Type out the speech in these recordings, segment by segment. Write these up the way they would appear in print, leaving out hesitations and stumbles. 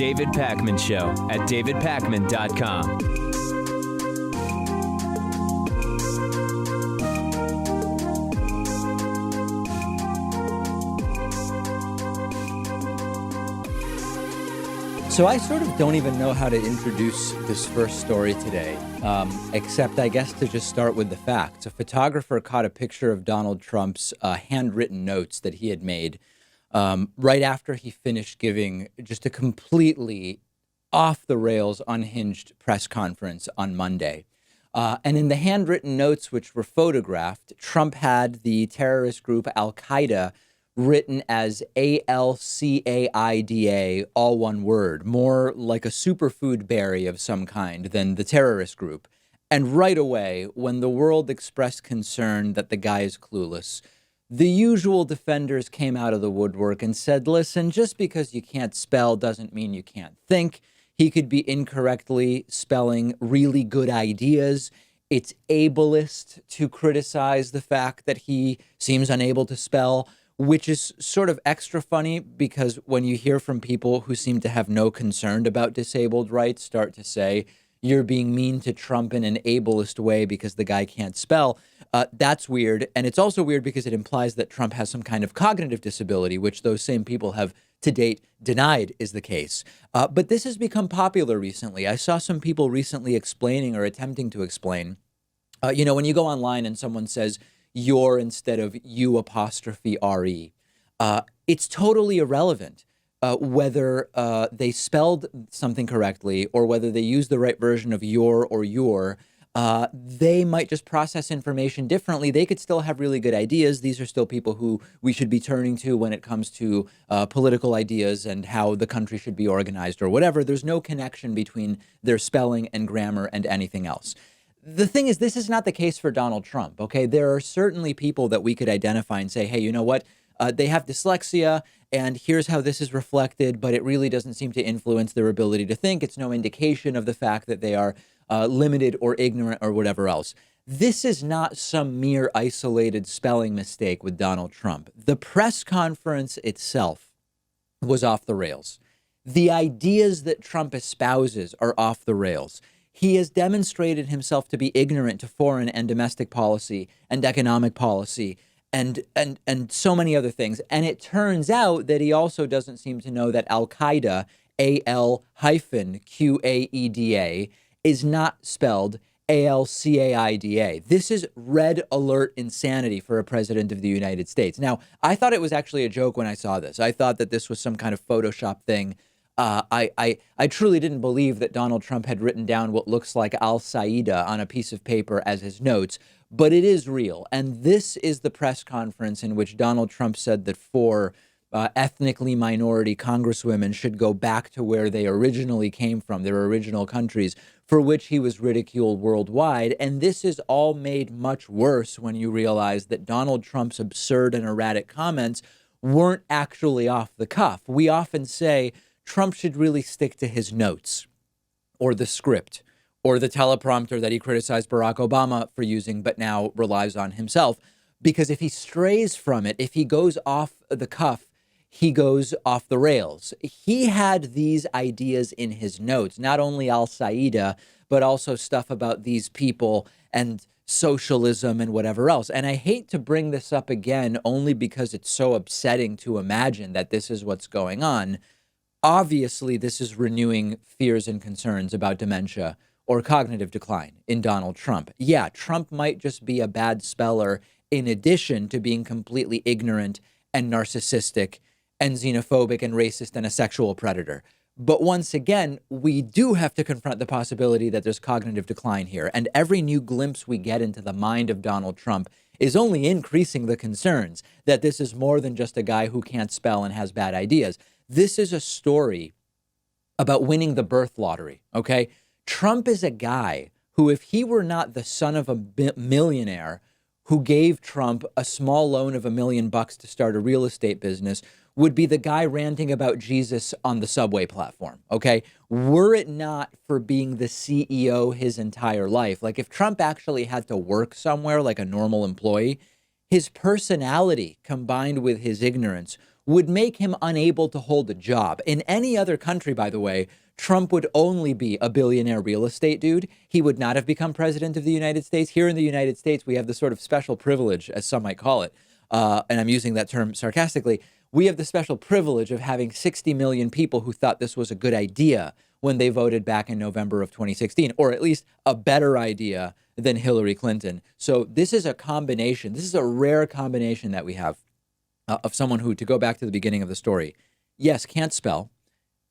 David Pakman Show at davidpakman.com. So I sort of don't even know how to introduce this first story today, except I guess to just start with the facts. A photographer caught a picture of Donald Trump's handwritten notes that he had made right after he finished giving just a completely off-the-rails, unhinged press conference on Monday. And in the handwritten notes, which were photographed, Trump had the terrorist group Alcaida written as Alcaida, all one word, more like a superfood berry of some kind than the terrorist group. And right away, when the world expressed concern that the guy is clueless, the usual defenders came out of the woodwork and said, listen, just because you can't spell doesn't mean you can't think. He could be incorrectly spelling really good ideas. It's ableist to criticize the fact that he seems unable to spell, which is sort of extra funny because when you hear from people who seem to have no concern about disabled rights start to say you're being mean to Trump in an ableist way because the guy can't spell, that's weird. And it's also weird because it implies that Trump has some kind of cognitive disability, which those same people have to date denied is the case. But this has become popular recently. I saw some people recently explaining or attempting to explain, when you go online and someone says, your instead of you apostrophe RE. It's totally irrelevant whether they spelled something correctly or whether they used the right version of your or your. They might just process information differently. They could still have really good ideas. These are still people who we should be turning to when it comes to political ideas and how the country should be organized or whatever. There's no connection between their spelling and grammar and anything else. The thing is, this is not the case for Donald Trump, okay? There are certainly people that we could identify and say, hey, you know what? They have dyslexia, and here's how this is reflected, but it really doesn't seem to influence their ability to think. It's no indication of the fact that they are limited or ignorant or whatever else. This is not some mere isolated spelling mistake with Donald Trump. The press conference itself was off the rails. The ideas that Trump espouses are off the rails. He has demonstrated himself to be ignorant to foreign and domestic policy and economic policy and so many other things. And it turns out that he also doesn't seem to know that Alcaida, Al-Qaeda, is not spelled Alcaida. This is red alert insanity for a president of the United States. Now, I thought it was actually a joke when I saw this. I thought that this was some kind of Photoshop thing. I truly didn't believe that Donald Trump had written down what looks like Al-Qaeda on a piece of paper as his notes, but it is real. And this is the press conference in which Donald Trump said that four ethnically minority congresswomen should go back to where they originally came from, their original countries, for which he was ridiculed worldwide. And this is all made much worse when you realize that Donald Trump's absurd and erratic comments weren't actually off the cuff. We often say, Trump should really stick to his notes or the script or the teleprompter that he criticized Barack Obama for using, but now relies on himself. Because if he strays from it, if he goes off the cuff, he goes off the rails. He had these ideas in his notes, not only Al-Qaeda, but also stuff about these people and socialism and whatever else. And I hate to bring this up again, only because it's so upsetting to imagine that this is what's going on. Obviously, this is renewing fears and concerns about dementia or cognitive decline in Donald Trump. Yeah, Trump might just be a bad speller in addition to being completely ignorant and narcissistic and xenophobic and racist and a sexual predator. But once again, we do have to confront the possibility that there's cognitive decline here. And every new glimpse we get into the mind of Donald Trump is only increasing the concerns that this is more than just a guy who can't spell and has bad ideas. This is a story about winning the birth lottery, okay? Trump is a guy who, if he were not the son of a millionaire who gave Trump a small loan of $1 million to start a real estate business, would be the guy ranting about Jesus on the subway platform, okay? Were it not for being the CEO his entire life, like if Trump actually had to work somewhere like a normal employee, his personality combined with his ignorance would make him unable to hold a job. In any other country, by the way, Trump would only be a billionaire real estate dude. He would not have become president of the United States. Here in the United States, we have the sort of special privilege, as some might call it, and I'm using that term sarcastically. We have the special privilege of having 60 million people who thought this was a good idea when they voted back in November of 2016, or at least a better idea than Hillary Clinton. So this is a combination. This is a rare combination that we have of someone who, to go back to the beginning of the story, yes, can't spell,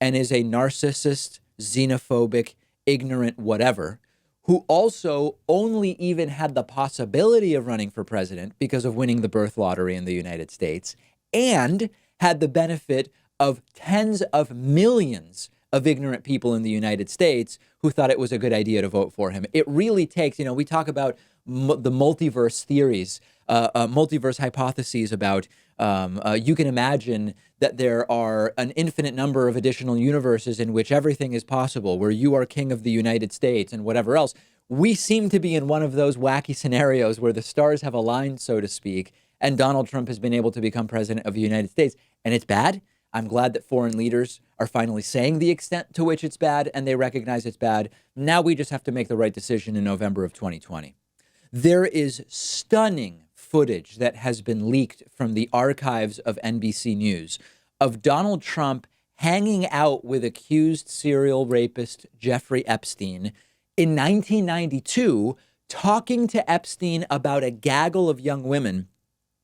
and is a narcissist, xenophobic, ignorant whatever, who also only even had the possibility of running for president because of winning the birth lottery in the United States, and had the benefit of tens of millions of ignorant people in the United States who thought it was a good idea to vote for him. It really takes, we talk about the multiverse theories, multiverse hypotheses about you can imagine that there are an infinite number of additional universes in which everything is possible, where you are king of the United States and whatever else. We seem to be in one of those wacky scenarios where the stars have aligned, so to speak, and Donald Trump has been able to become president of the United States. And it's bad. I'm glad that foreign leaders are finally saying the extent to which it's bad, and they recognize it's bad. Now we just have to make the right decision in November of 2020. There is stunning footage that has been leaked from the archives of NBC News of Donald Trump hanging out with accused serial rapist Jeffrey Epstein in 1992, talking to Epstein about a gaggle of young women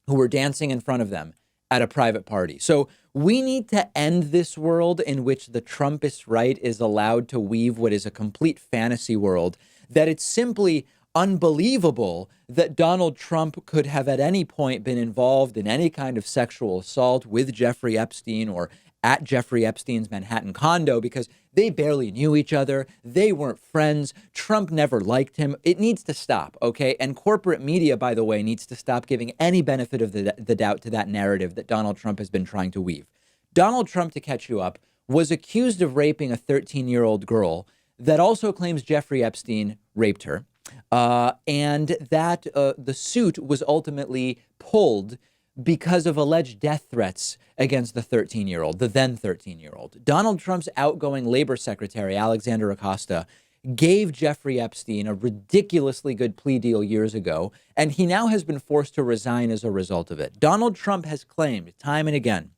who were dancing in front of them at a private party. So we need to end this world in which the Trumpist right is allowed to weave what is a complete fantasy world, that it's simply unbelievable that Donald Trump could have at any point been involved in any kind of sexual assault with Jeffrey Epstein or at Jeffrey Epstein's Manhattan condo, because they barely knew each other. They weren't friends. Trump never liked him. It needs to stop, okay? And corporate media, by the way, needs to stop giving any benefit of the doubt to that narrative that Donald Trump has been trying to weave. Donald Trump, to catch you up, was accused of raping a 13-year-old girl that also claims Jeffrey Epstein raped her. And that the suit was ultimately pulled because of alleged death threats against the 13-year-old, the then 13-year-old. Donald Trump's outgoing labor secretary, Alexander Acosta, gave Jeffrey Epstein a ridiculously good plea deal years ago, and he now has been forced to resign as a result of it. Donald Trump has claimed time and again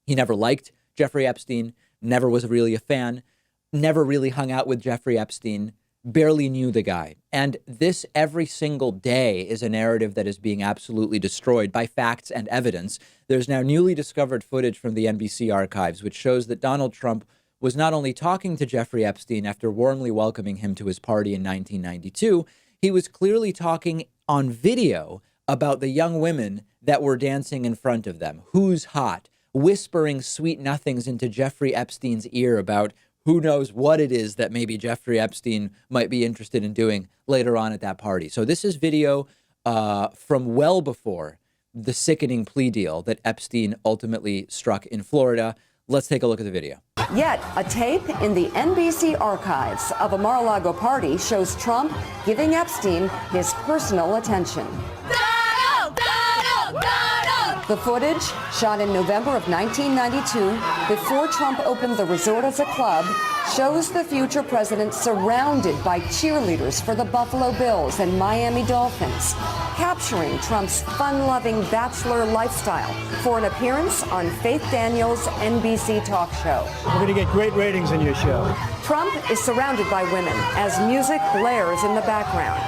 he never liked Jeffrey Epstein, never was really a fan, never really hung out with Jeffrey Epstein, barely knew the guy. And this every single day is a narrative that is being absolutely destroyed by facts and evidence. There's now newly discovered footage from the NBC archives, which shows that Donald Trump was not only talking to Jeffrey Epstein after warmly welcoming him to his party in 1992, he was clearly talking on video about the young women that were dancing in front of them. Who's hot? Whispering sweet nothings into Jeffrey Epstein's ear about who knows what it is that maybe Jeffrey Epstein might be interested in doing later on at that party. So this is video from well before the sickening plea deal that Epstein ultimately struck in Florida. Let's take a look at the video. Yet, a tape in the NBC archives of a Mar-a-Lago party shows Trump giving Epstein his personal attention. Donald! Donald! Donald! The footage, shot in November of 1992, before Trump opened the resort as a club, shows the future president surrounded by cheerleaders for the Buffalo Bills and Miami Dolphins, capturing Trump's fun-loving bachelor lifestyle for an appearance on Faith Daniels' NBC talk show. We're going to get great ratings in your show. Trump is surrounded by women as music blares in the background.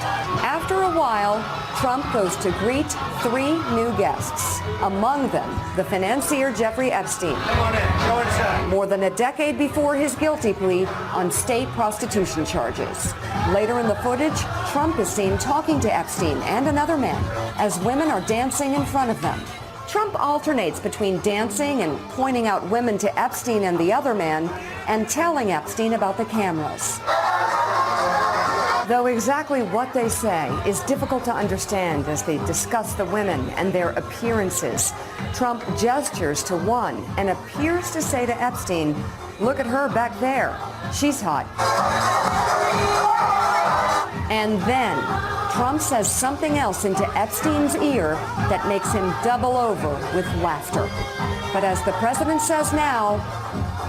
After a while, Trump goes to greet 3 new guests, among them the financier Jeffrey Epstein. Come on in. Go inside. More than a decade before his guilty plea on state prostitution charges. Later in the footage, Trump is seen talking to Epstein and another man as women are dancing in front of them. Trump alternates between dancing and pointing out women to Epstein and the other man and telling Epstein about the cameras. Though exactly what they say is difficult to understand as they discuss the women and their appearances, Trump gestures to one and appears to say to Epstein, "Look at her back there. She's hot." And then Trump says something else into Epstein's ear that makes him double over with laughter. But as the president says now,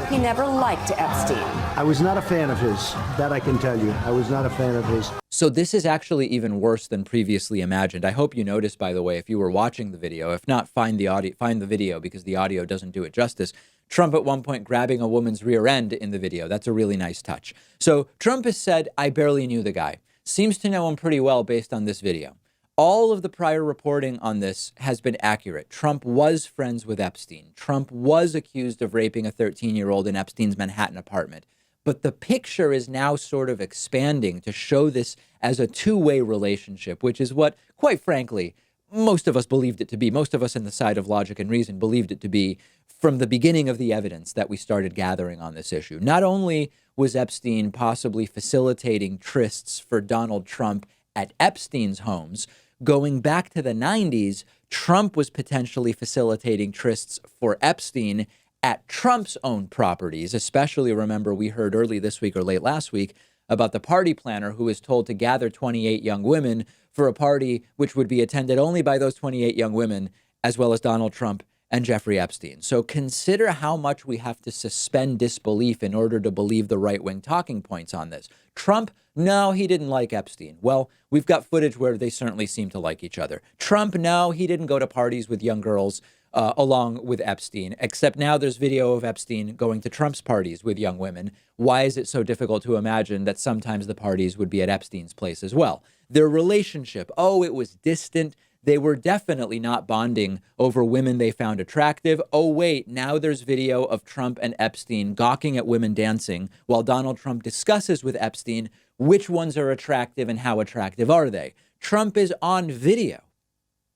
he never liked Epstein. I was not a fan of his. That I can tell you. I was not a fan of his. So this is actually even worse than previously imagined. I hope you noticed, by the way, if you were watching the video. If not, find the video because the audio doesn't do it justice. Trump at one point grabbing a woman's rear end in the video. That's a really nice touch. So Trump has said, I barely knew the guy. Seems to know him pretty well based on this video. All of the prior reporting on this has been accurate. Trump was friends with Epstein. Trump was accused of raping a 13-year-old in Epstein's Manhattan apartment. But the picture is now sort of expanding to show this as a two-way relationship, which is what, quite frankly, most of us believed it to be. Most of us on the side of logic and reason believed it to be from the beginning of the evidence that we started gathering on this issue. Not only was Epstein possibly facilitating trysts for Donald Trump at Epstein's homes, going back to the 90s, Trump was potentially facilitating trysts for Epstein at Trump's own properties. Especially, remember, we heard early this week or late last week about the party planner who was told to gather 28 young women for a party which would be attended only by those 28 young women, as well as Donald Trump and Jeffrey Epstein. So consider how much we have to suspend disbelief in order to believe the right-wing talking points on this. Trump, no, he didn't like Epstein. Well, we've got footage where they certainly seem to like each other. Trump, no, he didn't go to parties with young girls along with Epstein, except now there's video of Epstein going to Trump's parties with young women. Why is it so difficult to imagine that sometimes the parties would be at Epstein's place as well? Their relationship, oh, it was distant. They were definitely not bonding over women they found attractive. Oh, wait, now there's video of Trump and Epstein gawking at women dancing while Donald Trump discusses with Epstein which ones are attractive and how attractive are they. Trump is on video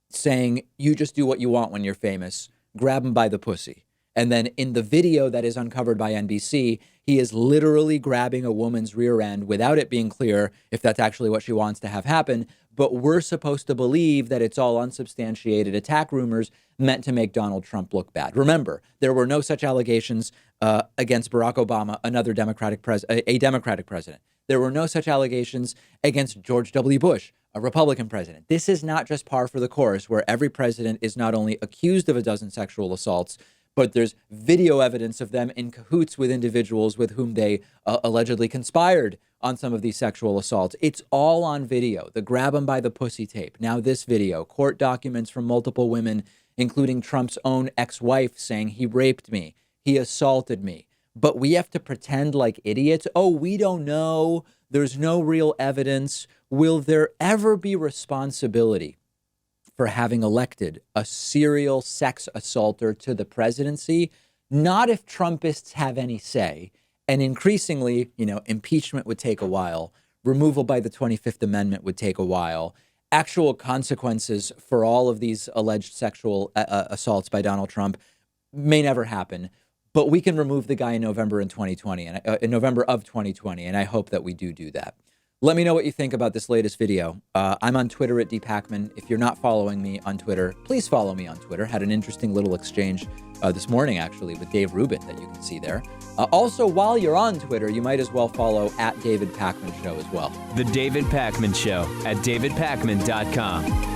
saying, you just do what you want when you're famous, grab him by the pussy. And then in the video that is uncovered by NBC, he is literally grabbing a woman's rear end without it being clear if that's actually what she wants to have happen. But we're supposed to believe that it's all unsubstantiated attack rumors meant to make Donald Trump look bad. Remember, there were no such allegations against Barack Obama, a Democratic president. There were no such allegations against George W. Bush, a Republican president. This is not just par for the course, where every president is not only accused of a dozen sexual assaults, but there's video evidence of them in cahoots with individuals with whom they allegedly conspired on some of these sexual assaults. It's all on video. The grab him by the pussy tape. Now this video, court documents from multiple women, including Trump's own ex-wife, saying he raped me, he assaulted me. But we have to pretend like idiots. Oh, we don't know. There's no real evidence. Will there ever be responsibility for having elected a serial sex assaulter to the presidency? Not if Trumpists have any say. And increasingly, impeachment would take a while. Removal by the 25th Amendment would take a while. Actual consequences for all of these alleged sexual assaults by Donald Trump may never happen. But we can remove the guy in November of 2020, and I hope that we do that. Let me know what you think about this latest video. I'm on Twitter at dpacman. If you're not following me on Twitter, please follow me on Twitter. Had an interesting little exchange this morning, actually, with Dave Rubin that you can see there. Also, while you're on Twitter, you might as well follow at David Pakman Show as well. The David Pakman Show at davidpakman.com.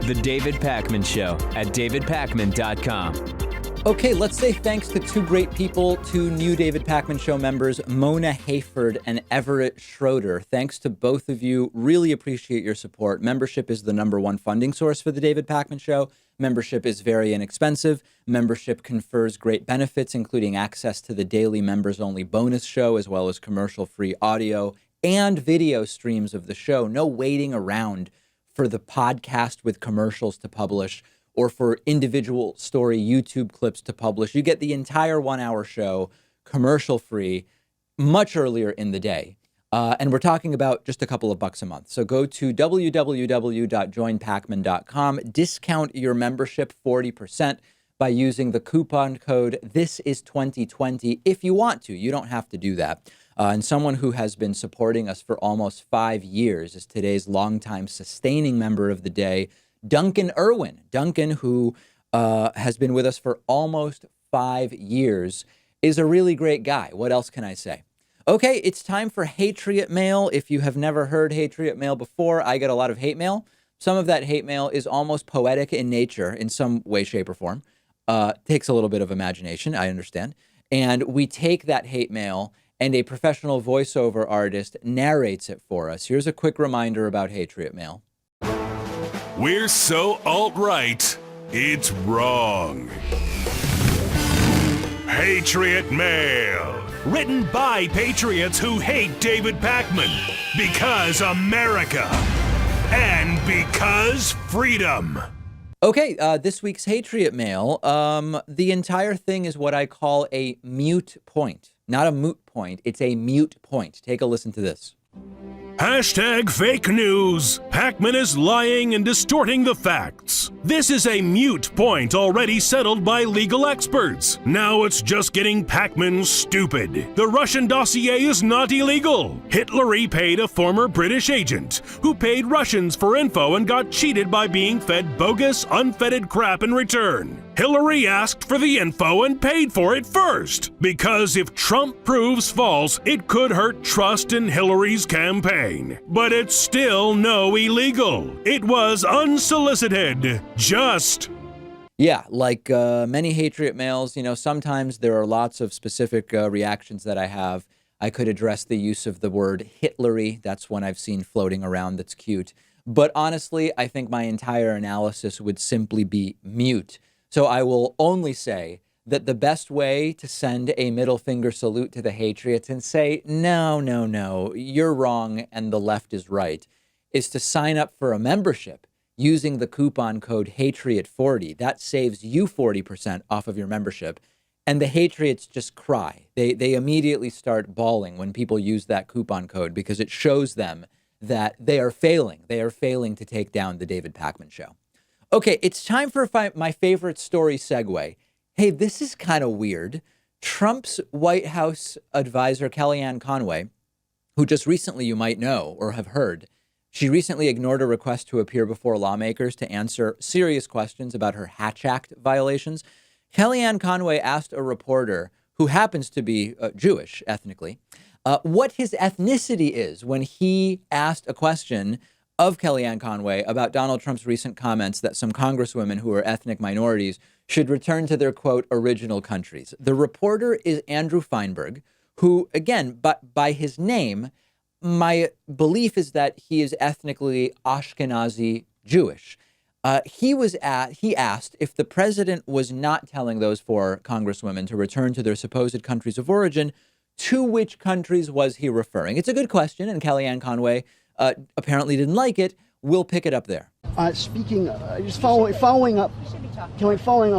The David Pakman Show at davidpakman.com. Okay, let's say thanks to two great people, two new David Pakman Show members, Mona Hayford and Everett Schroeder. Thanks to both of you. Really appreciate your support. Membership is the #1 funding source for the David Pakman Show. Membership is very inexpensive. Membership confers great benefits, including access to the daily members-only bonus show, as well as commercial-free audio and video streams of the show. No waiting around for the podcast with commercials to publish or for individual story YouTube clips to publish. You get the entire 1-hour show commercial free much earlier in the day. And we're talking about just a couple of bucks a month. So go to www.joinpakman.com, discount your membership 40% by using the coupon code THISIS2020 if you want to. You don't have to do that. And someone who has been supporting us for almost 5 years is today's longtime sustaining member of the day, Duncan Irwin. Duncan, who has been with us for almost 5 years, is a really great guy. What else can I say? Okay, it's time for Hatriot Mail. If you have never heard Hatriot Mail before, I get a lot of hate mail. Some of that hate mail is almost poetic in nature in some way, shape, or form. Takes a little bit of imagination, I understand. And we take that hate mail and a professional voiceover artist narrates it for us. Here's a quick reminder about Hatriot Mail. We're so alt-right, it's wrong. Hatriot Mail. Written by patriots who hate David Pakman. Because America. And because freedom. Okay, this week's Hatriot Mail. The entire thing is what I call a mute point. Not a moot point, it's a mute point. Take a listen to this. Hashtag fake news. Pakman is lying and distorting the facts. This is a mute point already settled by legal experts. Now it's just getting Pakman stupid. The Russian dossier is not illegal. Hitler paid a former British agent who paid Russians for info and got cheated by being fed bogus, unfettered crap in return. Hillary asked for the info and paid for it first, because if Trump proves false, it could hurt trust in Hillary's campaign. But it's still no illegal. It was unsolicited. Just. Yeah, like many Hatriot Mails, sometimes there are lots of specific reactions that I have. I could address the use of the word Hitlery. That's one I've seen floating around that's cute. But honestly, I think my entire analysis would simply be mute. So I will only say that the best way to send a middle finger salute to the Hatriots and say, no, you're wrong and the left is right, is to sign up for a membership using the coupon code Hatriot40. That saves you 40% off of your membership. And the Hatriots just cry. They immediately start bawling when people use that coupon code because it shows them that they are failing. They are failing to take down the David Pakman Show. Okay, it's time for my favorite story segue. Hey, this is kind of weird. Trump's White House advisor, Kellyanne Conway, who just recently you might know or have heard, she recently ignored a request to appear before lawmakers to answer serious questions about her Hatch Act violations. Kellyanne Conway asked a reporter who happens to be Jewish ethnically what his ethnicity is when he asked a question of Kellyanne Conway about Donald Trump's recent comments that some congresswomen who are ethnic minorities should return to their, quote, original countries. The reporter is Andrew Feinberg, who, again, by his name, my belief is that he is ethnically Ashkenazi Jewish. He asked if the president was not telling those four congresswomen to return to their supposed countries of origin, to which countries was he referring? It's a good question, and Kellyanne Conway apparently didn't like it. We'll pick it up there. Just following up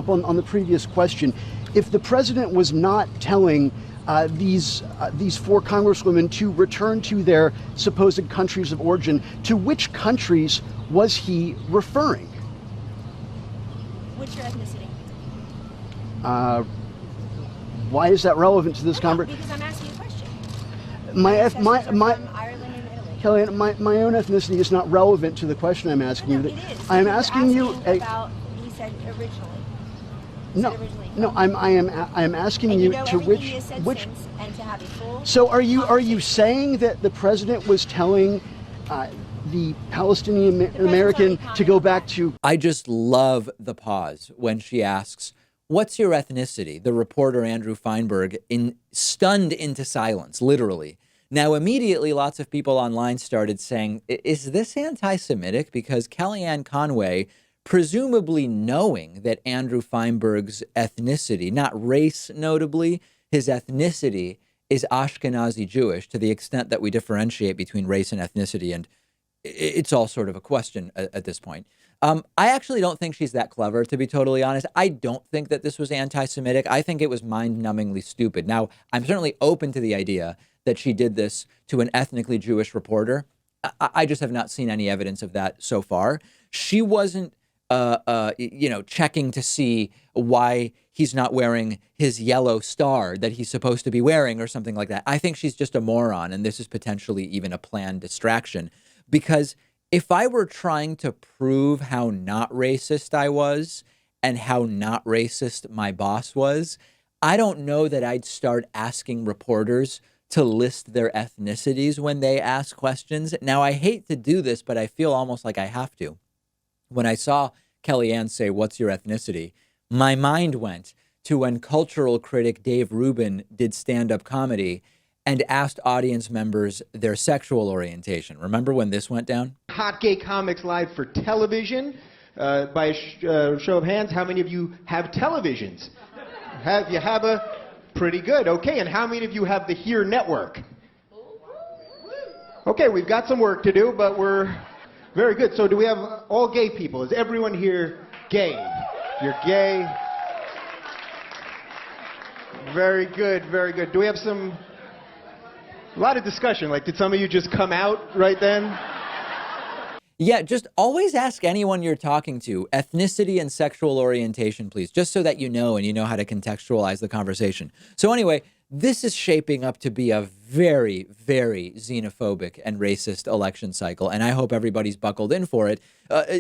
on the previous question, if the president was not telling these four congresswomen to return to their supposed countries of origin, to which countries was he referring? What's your ethnicity? Why is that relevant to this conversation? Because I'm asking you a question. My From Ireland and Italy. Kellyanne, my own ethnicity is not relevant to the question I'm asking you. It is. I am asking you about. He said originally. I am asking you to which. And to have a full. So are you saying that the president was telling the Palestinian American to go back to? I just love the pause when she asks, "What's your ethnicity?" The reporter, Andrew Feinberg, stunned into silence, literally. Now, immediately, lots of people online started saying, is this anti-Semitic? Because Kellyanne Conway, presumably knowing that Andrew Feinberg's ethnicity, not race notably, his ethnicity is Ashkenazi Jewish, to the extent that we differentiate between race and ethnicity. And it's all sort of a question at this point. I actually don't think she's that clever, to be totally honest. I don't think that this was anti-Semitic. I think it was mind-numbingly stupid. Now, I'm certainly open to the idea that she did this to an ethnically Jewish reporter. I just have not seen any evidence of that so far. She wasn't, checking to see why he's not wearing his yellow star that he's supposed to be wearing or something like that. I think she's just a moron, and this is potentially even a planned distraction, because if I were trying to prove how not racist I was and how not racist my boss was, I don't know that I'd start asking reporters to list their ethnicities when they ask questions. Now, I hate to do this, but I feel almost like I have to. When I saw Kellyanne say, "What's your ethnicity?" my mind went to when cultural critic Dave Rubin did stand-up comedy and asked audience members their sexual orientation. Remember when this went down? Hot Gay Comics Live for television. By a show of hands, how many of you have televisions? You have a pretty good. Okay, and how many of you have the Here Network? Okay, we've got some work to do, but we're very good. So do we have all gay people? Is everyone here gay? You're gay. Very good, very good. Do we have a lot of discussion? Like, did some of you just come out right then? Yeah, just always ask anyone you're talking to, ethnicity and sexual orientation, please, just so that you know and you know how to contextualize the conversation. So anyway, this is shaping up to be a very, very xenophobic and racist election cycle, and I hope everybody's buckled in for it.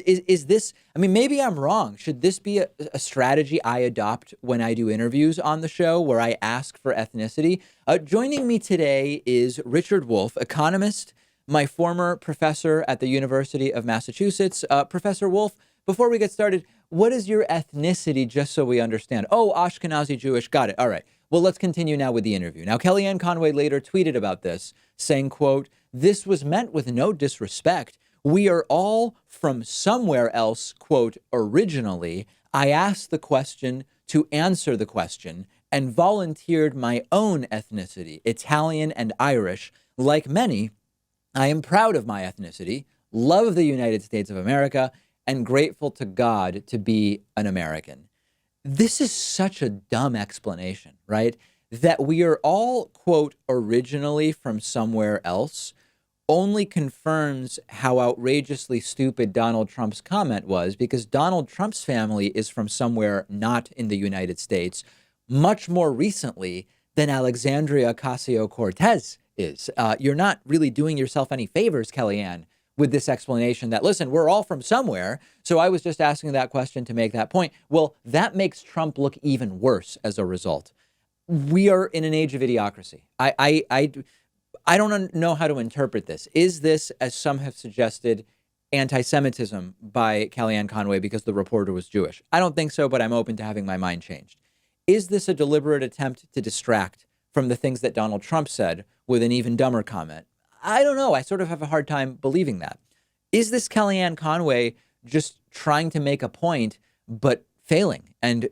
Is this, I mean, maybe I'm wrong. Should this be a strategy I adopt when I do interviews on the show where I ask for ethnicity? Joining me today is Richard Wolff, economist, my former professor at the University of Massachusetts. Professor Wolff, before we get started, what is your ethnicity, just so we understand? Oh, Ashkenazi Jewish. Got it. All right. Well, let's continue now with the interview. Now, Kellyanne Conway later tweeted about this, saying, quote, "This was meant with no disrespect. We are all from somewhere else, quote, originally. I asked the question to answer the question and volunteered my own ethnicity, Italian and Irish. Like many, I am proud of my ethnicity, love the United States of America, and grateful to God to be an American." This is such a dumb explanation, right? That we are all, quote, originally from somewhere else only confirms how outrageously stupid Donald Trump's comment was, because Donald Trump's family is from somewhere not in the United States much more recently than Alexandria Ocasio-Cortez is. You're not really doing yourself any favors, Kellyanne, with this explanation that, listen, we're all from somewhere. So I was just asking that question to make that point. Well, that makes Trump look even worse as a result. We are in an age of idiocracy. I don't know how to interpret this. Is this, as some have suggested, anti-Semitism by Kellyanne Conway because the reporter was Jewish? I don't think so, but I'm open to having my mind changed. Is this a deliberate attempt to distract from the things that Donald Trump said with an even dumber comment? I don't know. I sort of have a hard time believing that. Is this Kellyanne Conway just trying to make a point, but failing and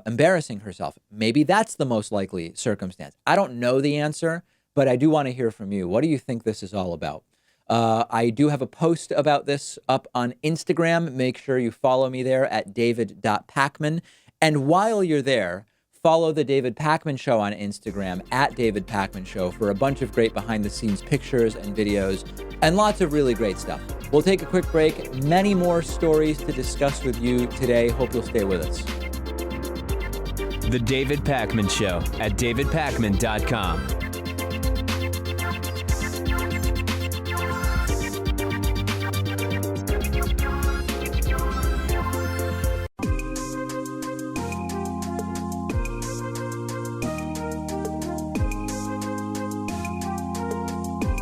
embarrassing herself? Maybe that's the most likely circumstance. I don't know the answer, but I do want to hear from you. What do you think this is all about? I do have a post about this up on Instagram. Make sure you follow me there at david.pacman. And while you're there, follow the David Pakman Show on Instagram at David Pakman Show for a bunch of great behind-the-scenes pictures and videos and lots of really great stuff. We'll take a quick break. Many more stories to discuss with you today. Hope you'll stay with us. The David Pakman Show at davidpakman.com.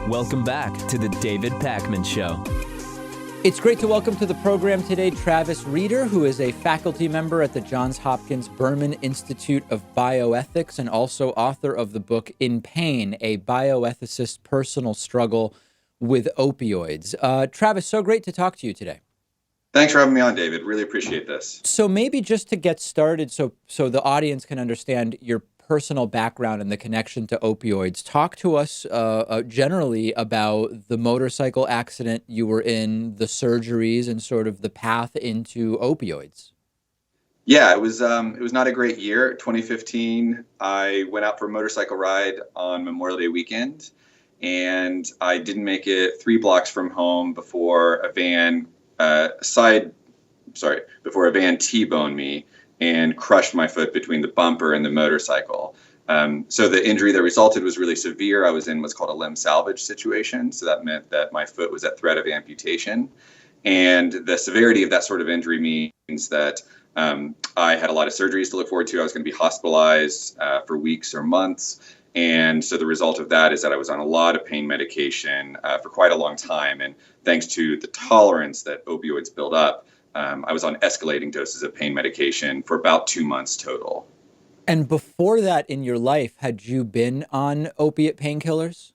Welcome back to the David Pakman Show. It's great to welcome to the program today Travis Rieder, who is a faculty member at the Johns Hopkins Berman Institute of Bioethics and also author of the book In Pain, a Bioethicist's Personal Struggle with Opioids. Travis, so great to talk to you today. Thanks for having me on, David. Really appreciate this. So maybe just to get started, so the audience can understand your personal background and the connection to opioids, talk to us generally about the motorcycle accident you were in, the surgeries, and sort of the path into opioids. Yeah, it was not a great year. 2015, I went out for a motorcycle ride on Memorial Day weekend, and I didn't make it 3 blocks from home before a van T-boned me and crushed my foot between the bumper and the motorcycle. So the injury that resulted was really severe. I was in what's called a limb salvage situation. So that meant that my foot was at threat of amputation. And the severity of that sort of injury means that I had a lot of surgeries to look forward to. I was going to be hospitalized for weeks or months. And so the result of that is that I was on a lot of pain medication for quite a long time. And thanks to the tolerance that opioids build up, I was on escalating doses of pain medication for about 2 months total. And before that in your life, had you been on opiate painkillers?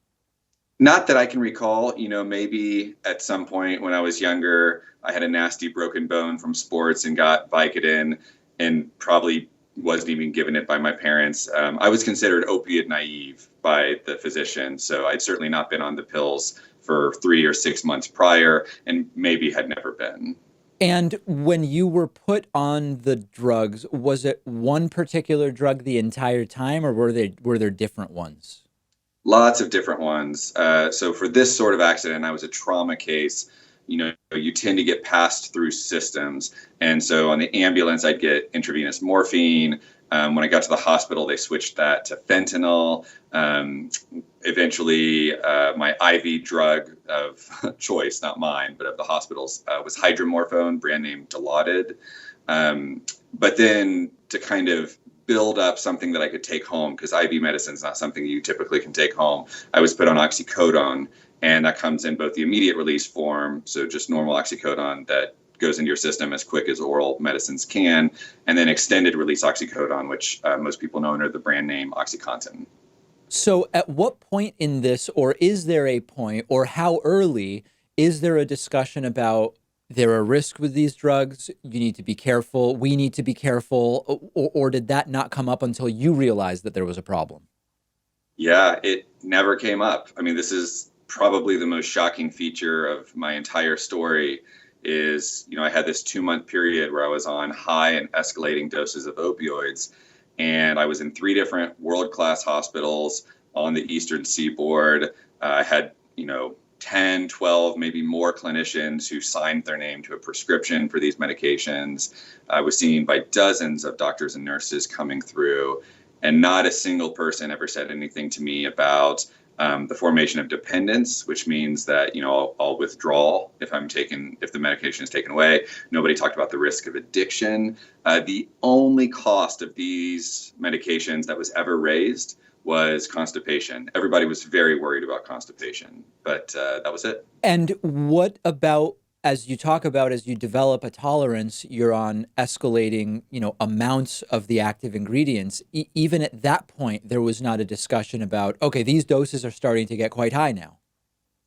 Not that I can recall. Maybe at some point when I was younger, I had a nasty broken bone from sports and got Vicodin and probably wasn't even given it by my parents. I was considered opiate naive by the physician, so I'd certainly not been on the pills for 3 or 6 months prior and maybe had never been. And when you were put on the drugs, was it one particular drug the entire time, or were there different ones? Lots of different ones. So for this sort of accident, I was a trauma case. You tend to get passed through systems. And so on the ambulance, I'd get intravenous morphine. When I got to the hospital, they switched that to fentanyl. Eventually, my IV drug of choice, not mine, but of the hospitals, was hydromorphone, brand name Dilaudid. But then to kind of build up something that I could take home, because IV medicine is not something you typically can take home, I was put on oxycodone, and that comes in both the immediate release form, so just normal oxycodone that goes into your system as quick as oral medicines can, and then extended release oxycodone, which most people know under the brand name OxyContin. So at what point in this, or is there a point, or how early is there a discussion about there are risks with these drugs, you need to be careful, we need to be careful, or did that not come up until you realized that there was a problem? Yeah, it never came up. I mean, this is probably the most shocking feature of my entire story is, I had this 2-month period where I was on high and escalating doses of opioids, and I was in 3 different world-class hospitals on the Eastern Seaboard. I had, 10, 12, maybe more clinicians who signed their name to a prescription for these medications. I was seen by dozens of doctors and nurses coming through, and not a single person ever said anything to me about the formation of dependence, which means that, I'll withdraw if the medication is taken away. Nobody talked about the risk of addiction. The only cost of these medications that was ever raised was constipation. Everybody was very worried about constipation, but that was it. And what about, as you develop a tolerance, you're on escalating, amounts of the active ingredients. Even at that point, there was not a discussion about, okay, these doses are starting to get quite high now.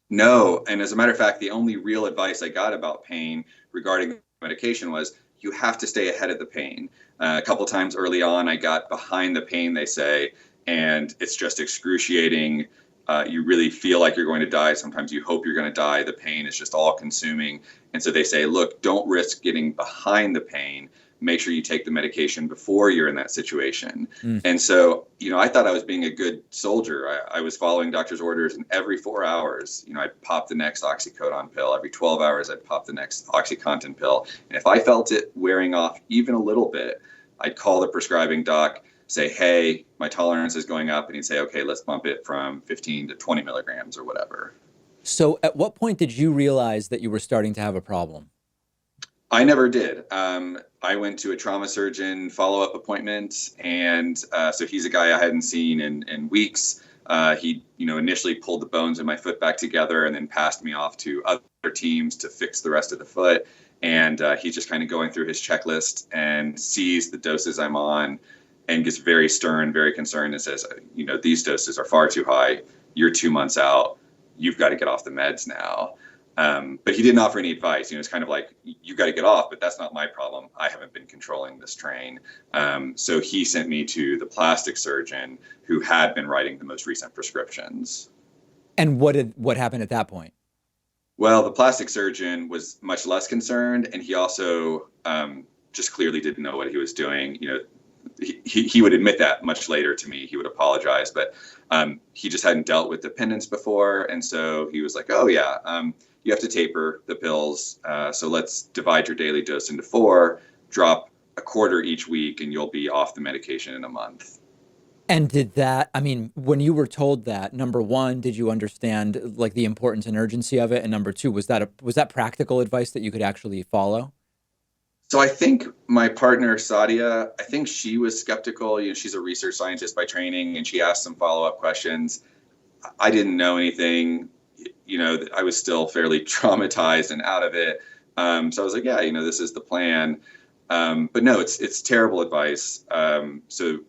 No. And as a matter of fact, the only real advice I got about pain regarding medication was you have to stay ahead of the pain. A couple times early on, I got behind the pain, they say, and it's just excruciating. You really feel like you're going to die. Sometimes you hope you're going to die. The pain is just all consuming. And so they say, look, don't risk getting behind the pain. Make sure you take the medication before you're in that situation. And so, I thought I was being a good soldier. I was following doctor's orders, and every 4 hours, I'd pop the next oxycodone pill. Every 12 hours, I'd pop the next OxyContin pill. And if I felt it wearing off even a little bit, I'd call the prescribing doc, say, hey, my tolerance is going up, and he'd say, okay, let's bump it from 15 to 20 milligrams or whatever. So at what point did you realize that you were starting to have a problem? I never did. I went to a trauma surgeon follow-up appointment, and so he's a guy I hadn't seen in weeks. He, initially pulled the bones in my foot back together and then passed me off to other teams to fix the rest of the foot. And he's just kind of going through his checklist and sees the doses I'm on and gets very stern, very concerned, and says, these doses are far too high. You're 2 months out. You've got to get off the meds now. But he didn't offer any advice. It's kind of like, you got to get off, but that's not my problem. I haven't been controlling this train. So he sent me to the plastic surgeon who had been writing the most recent prescriptions. And what happened at that point? Well, the plastic surgeon was much less concerned, and he also just clearly didn't know what he was doing. He would admit that much later to me. He would apologize, but he just hadn't dealt with dependence before. And so he was like, oh, yeah, you have to taper the pills. So let's divide your daily dose into 4, drop a quarter each week, and you'll be off the medication in a month. And when you were told that, number one, did you understand like the importance and urgency of it? And number two, was that practical advice that you could actually follow? So I think my partner, Sadia, I think she was skeptical. She's a research scientist by training, and she asked some follow-up questions. I didn't know anything. I was still fairly traumatized and out of it. So I was like, yeah, this is the plan. But no, it's terrible advice. So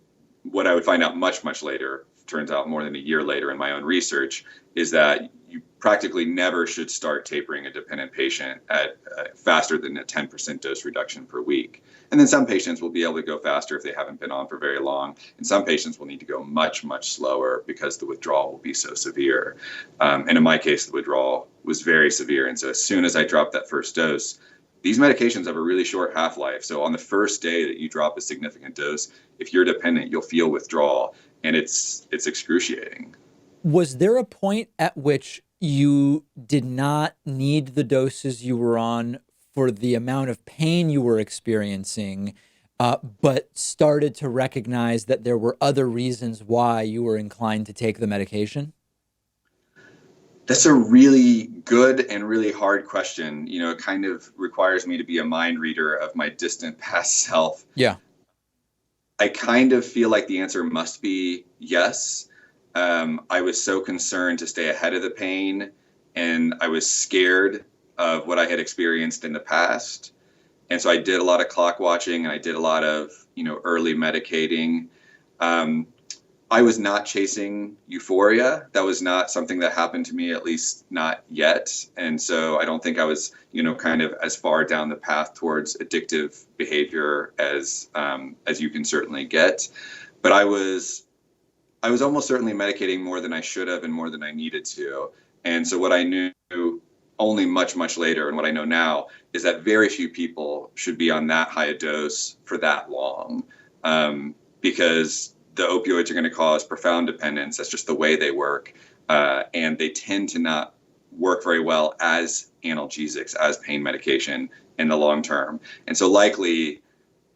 what I would find out much, much later, turns out more than a year later in my own research, is that you practically never should start tapering a dependent patient at faster than a 10% dose reduction per week. And then some patients will be able to go faster if they haven't been on for very long. And some patients will need to go much, much slower because the withdrawal will be so severe. And in my case, the withdrawal was very severe. And so as soon as I dropped that first dose, these medications have a really short half-life. So on the first day that you drop a significant dose, if you're dependent, you'll feel withdrawal, and it's excruciating. Was there a point at which you did not need the doses you were on for the amount of pain you were experiencing, but started to recognize that there were other reasons why you were inclined to take the medication? That's a really good and really hard question. It kind of requires me to be a mind reader of my distant past self. Yeah. I kind of feel like the answer must be yes. I was so concerned to stay ahead of the pain, and I was scared of what I had experienced in the past. And so I did a lot of clock watching, and I did a lot of, early medicating. I was not chasing euphoria. That was not something that happened to me, at least not yet. And so I don't think I was, kind of as far down the path towards addictive behavior as you can certainly get. But I was almost certainly medicating more than I should have and more than I needed to. And so what I knew only much, much later, and what I know now, is that very few people should be on that high a dose for that long, because the opioids are going to cause profound dependence. That's just the way they work. And they tend to not work very well as analgesics, as pain medication in the long term. And so likely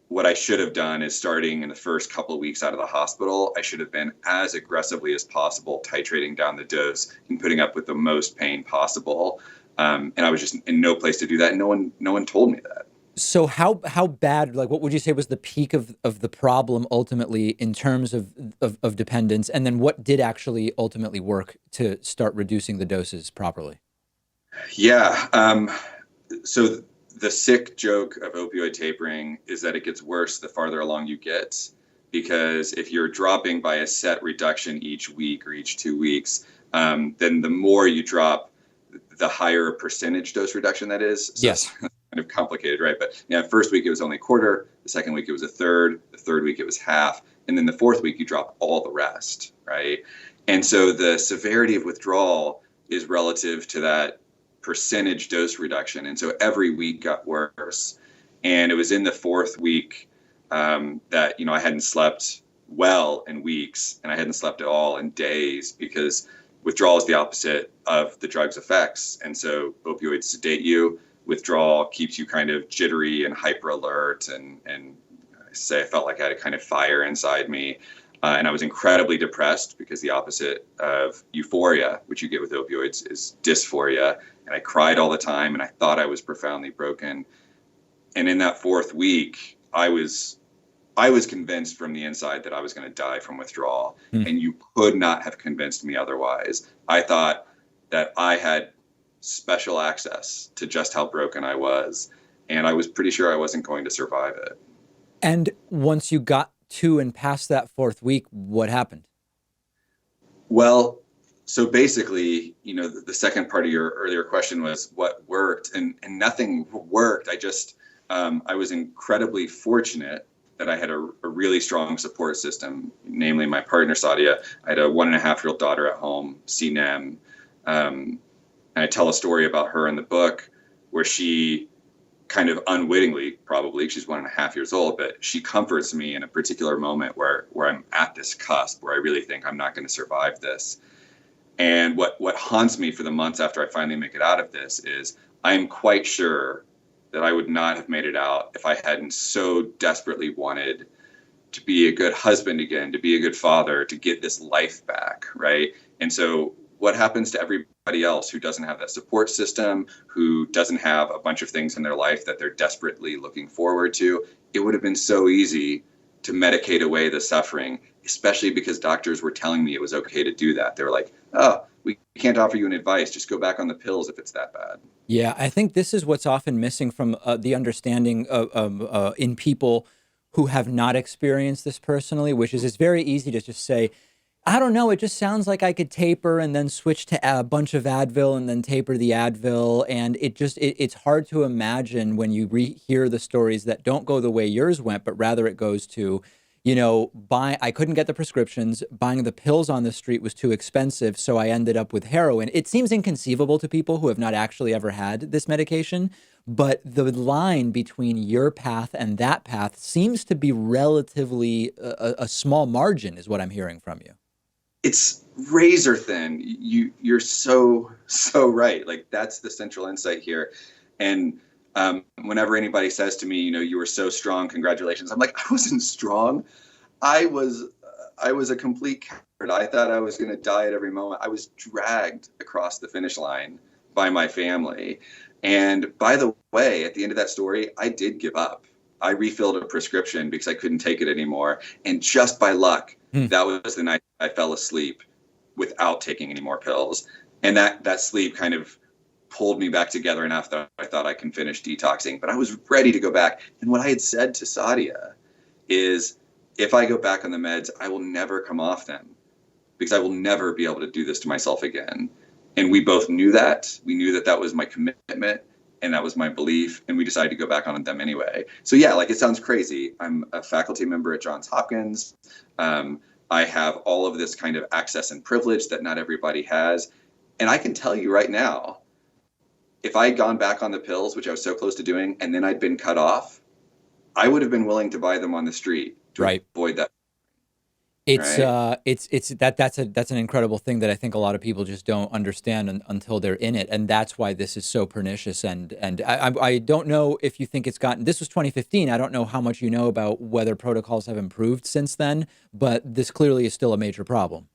what I should have done is, starting in the first couple of weeks out of the hospital, I should have been as aggressively as possible titrating down the dose and putting up with the most pain possible. And I was just in no place to do that. No one told me that. So how bad, like, what would you say was the peak of the problem ultimately in terms of dependence? And then what did actually ultimately work to start reducing the doses properly? Yeah. So the sick joke of opioid tapering is that it gets worse the farther along you get, because if you're dropping by a set reduction each week or each 2 weeks, then the more you drop, the higher percentage dose reduction that is. So yes. Kind of complicated, right? But first week it was only a quarter, the second week it was a third, the third week it was half, and then the fourth week you drop all the rest, right? And so the severity of withdrawal is relative to that percentage dose reduction. And so every week got worse. And it was in the fourth week that, I hadn't slept well in weeks, and I hadn't slept at all in days, because withdrawal is the opposite of the drug's effects. And so opioids sedate you. Withdrawal keeps you kind of jittery and hyper alert, and I felt like I had a kind of fire inside me. And I was incredibly depressed, because the opposite of euphoria, which you get with opioids, is dysphoria. And I cried all the time, and I thought I was profoundly broken. And in that fourth week, I was convinced from the inside that I was going to die from withdrawal. And you could not have convinced me otherwise. I thought that I had special access to just how broken I was, and I was pretty sure I wasn't going to survive it. And once you got to and past that fourth week, what happened? Well, so basically, the second part of your earlier question was what worked, and nothing worked. I was incredibly fortunate that I had a really strong support system, namely my partner, Sadia. I had a 1.5-year-old daughter at home, CNEM. And I tell a story about her in the book where she kind of unwittingly, probably, she's 1.5 years old, but she comforts me in a particular moment where I'm at this cusp where I really think I'm not going to survive this. And what haunts me for the months after I finally make it out of this is I'm quite sure that I would not have made it out if I hadn't so desperately wanted to be a good husband again, to be a good father, to get this life back, right? And so what happens to everybody else who doesn't have that support system, who doesn't have a bunch of things in their life that they're desperately looking forward to? It would have been so easy to medicate away the suffering, especially because doctors were telling me it was okay to do that. They were like, oh, we can't offer you an advice. Just go back on the pills if it's that bad. Yeah, I think this is what's often missing from the understanding of in people who have not experienced this personally, which is it's very easy to just say, I don't know, it just sounds like I could taper and then switch to a bunch of Advil and then taper the Advil. And it's hard to imagine when you hear the stories that don't go the way yours went, but rather it goes to, I couldn't get the prescriptions, buying the pills on the street was too expensive, so I ended up with heroin. It seems inconceivable to people who have not actually ever had this medication, but the line between your path and that path seems to be relatively a small margin, is what I'm hearing from you. It's razor thin. You're so right. Like, that's the central insight here. And whenever anybody says to me, you were so strong, congratulations, I'm like, I wasn't strong. I was a complete coward. I thought I was going to die at every moment. I was dragged across the finish line by my family. And by the way, at the end of that story, I did give up. I refilled a prescription because I couldn't take it anymore. And just by luck, that was the night I fell asleep without taking any more pills. And that sleep kind of pulled me back together enough that I thought I can finish detoxing. But I was ready to go back. And what I had said to Sadia is, if I go back on the meds, I will never come off them because I will never be able to do this to myself again. And we both knew that. We knew that was my commitment and that was my belief. And we decided to go back on them anyway. So yeah, like, it sounds crazy. I'm a faculty member at Johns Hopkins. I have all of this kind of access and privilege that not everybody has. And I can tell you right now, if I had gone back on the pills, which I was so close to doing, and then I'd been cut off, I would have been willing to buy them on the street to avoid that. That's an incredible thing that I think a lot of people just don't understand until they're in it, and that's why this is so pernicious. And I don't know if you think it's gotten. This was 2015. I don't know how much you know about whether protocols have improved since then, but this clearly is still a major problem.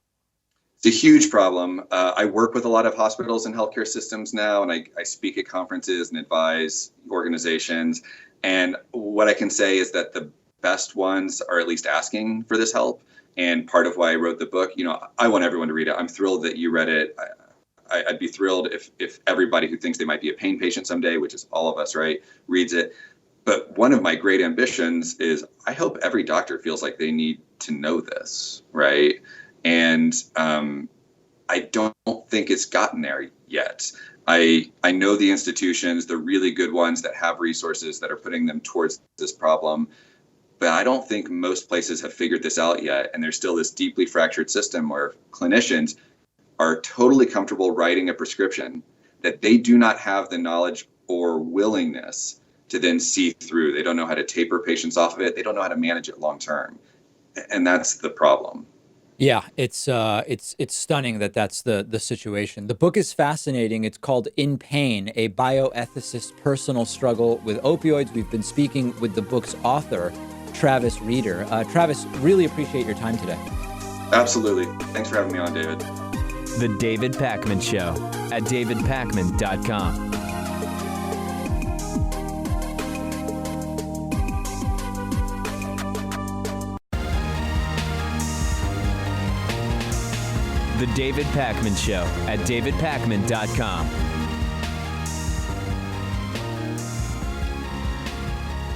It's a huge problem. I work with a lot of hospitals and healthcare systems now, and I speak at conferences and advise organizations. And what I can say is that the best ones are at least asking for this help. And part of why I wrote the book, I want everyone to read it. I'm thrilled that you read it. I'd be thrilled if everybody who thinks they might be a pain patient someday, which is all of us, right, reads it. But one of my great ambitions is I hope every doctor feels like they need to know this, right? And I don't think it's gotten there yet. I know the institutions, the really good ones that have resources that are putting them towards this problem. But I don't think most places have figured this out yet. And there's still this deeply fractured system where clinicians are totally comfortable writing a prescription that they do not have the knowledge or willingness to then see through. They don't know how to taper patients off of it. They don't know how to manage it long term. And that's the problem. Yeah, it's stunning that that's the situation. The book is fascinating. It's called In Pain, a bioethicist personal struggle with opioids. We've been speaking with the book's author, Travis Rieder. Travis, really appreciate your time today. Absolutely. Thanks for having me on, David. The David Pakman Show at davidpakman.com. The David Pakman Show at davidpakman.com.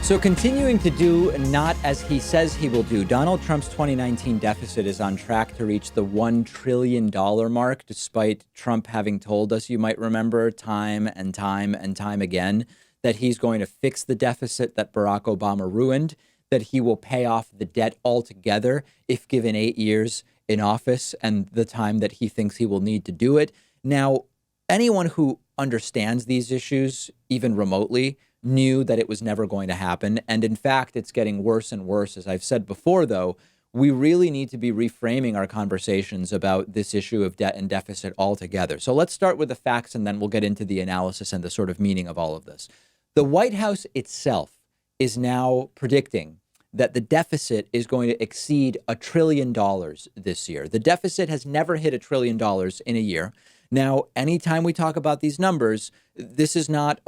So continuing to do not as he says he will do, Donald Trump's 2019 deficit is on track to reach the $1 trillion mark, despite Trump having told us, you might remember, time and time and time again, that he's going to fix the deficit that Barack Obama ruined, that he will pay off the debt altogether if given 8 years in office and the time that he thinks he will need to do it. Now, anyone who understands these issues, even remotely, knew that it was never going to happen. And in fact, it's getting worse and worse. As I've said before, though, we really need to be reframing our conversations about this issue of debt and deficit altogether. So let's start with the facts, and then we'll get into the analysis and the sort of meaning of all of this. The White House itself is now predicting that the deficit is going to exceed $1 trillion this year. The deficit has never hit $1 trillion in a year. Now, anytime we talk about these numbers, this is not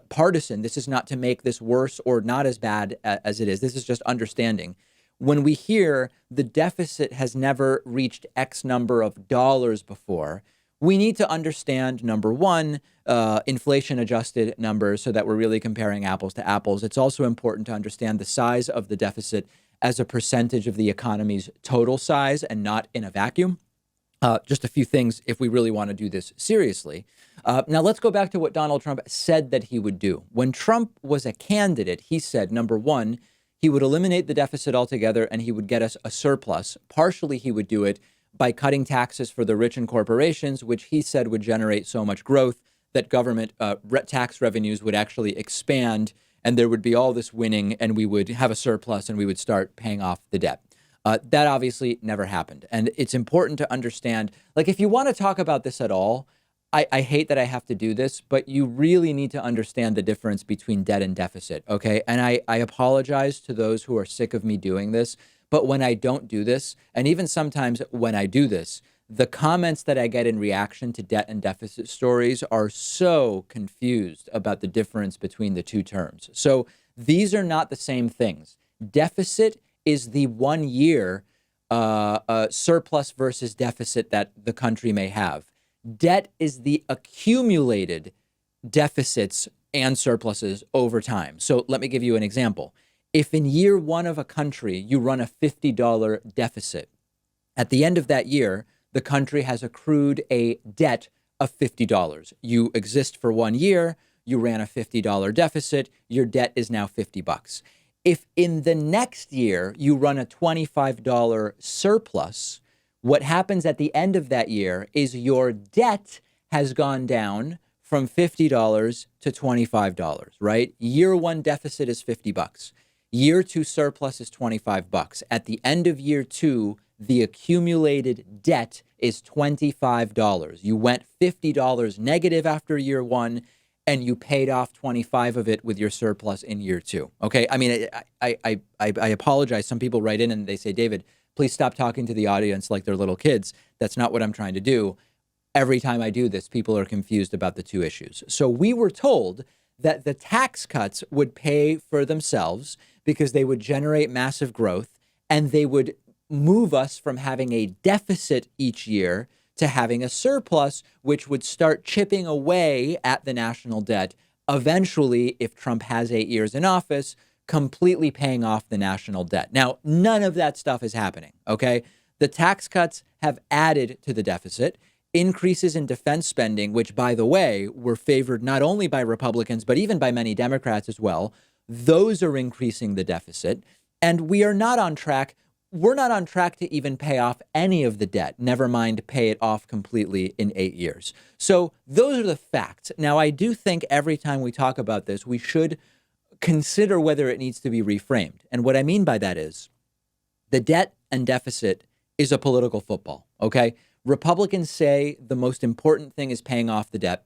partisan. This is not to make this worse or not as bad as it is. This is just understanding. When we hear the deficit has never reached X number of dollars before, we need to understand, number one, inflation-adjusted numbers so that we're really comparing apples to apples. It's also important to understand the size of the deficit as a percentage of the economy's total size and not in a vacuum. Just a few things if we really want to do this seriously. Now, let's go back to what Donald Trump said that he would do. When Trump was a candidate, he said, number one, he would eliminate the deficit altogether and he would get us a surplus. Partially, he would do it by cutting taxes for the rich and corporations, which he said would generate so much growth that government tax revenues would actually expand and there would be all this winning and we would have a surplus and we would start paying off the debt. That obviously never happened. And it's important to understand, like, if you want to talk about this at all, I hate that I have to do this, but you really need to understand the difference between debt and deficit, okay? And I apologize to those who are sick of me doing this, but when I don't do this, and even sometimes when I do this, the comments that I get in reaction to debt and deficit stories are so confused about the difference between the two terms. So these are not the same things. Deficit is the 1 year surplus versus deficit that the country may have. Debt is the accumulated deficits and surpluses over time. So let me give you an example. If in year one of a country, you run a $50 deficit, at the end of that year, the country has accrued a debt of $50. You exist for 1 year, you ran a $50 deficit, your debt is now $50. If in the next year you run a $25 surplus, what happens at the end of that year is your debt has gone down from $50 to $25, right? Year one deficit is $50. Year two surplus is $25. At the end of year two, the accumulated debt is $25. You went $50 negative after year one, and you paid off 25 of it with your surplus in year two. Okay. I mean, I apologize. Some people write in and they say, David, please stop talking to the audience like they're little kids. That's not what I'm trying to do. Every time I do this, people are confused about the two issues. So we were told that the tax cuts would pay for themselves because they would generate massive growth and they would move us from having a deficit each year to having a surplus, which would start chipping away at the national debt. Eventually, if Trump has 8 years in office, completely paying off the national debt. Now, none of that stuff is happening, okay? The tax cuts have added to the deficit. Increases in defense spending, which, by the way, were favored not only by Republicans, but even by many Democrats as well. Those are increasing the deficit. And we are not on track. We're not on track to even pay off any of the debt, never mind pay it off completely in 8 years. So those are the facts. Now, I do think every time we talk about this, we should consider whether it needs to be reframed. And what I mean by that is the debt and deficit is a political football, okay? Republicans say the most important thing is paying off the debt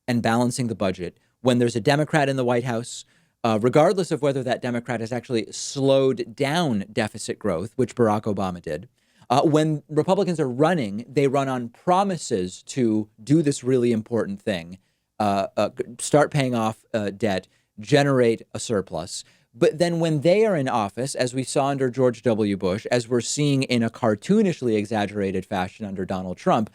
and balancing the budget. When there's a Democrat in the White House, regardless of whether that Democrat has actually slowed down deficit growth, which Barack Obama did, when Republicans are running, they run on promises to do this really important thing, start paying off debt, generate a surplus. But then when they are in office, as we saw under George W. Bush, as we're seeing in a cartoonishly exaggerated fashion under Donald Trump,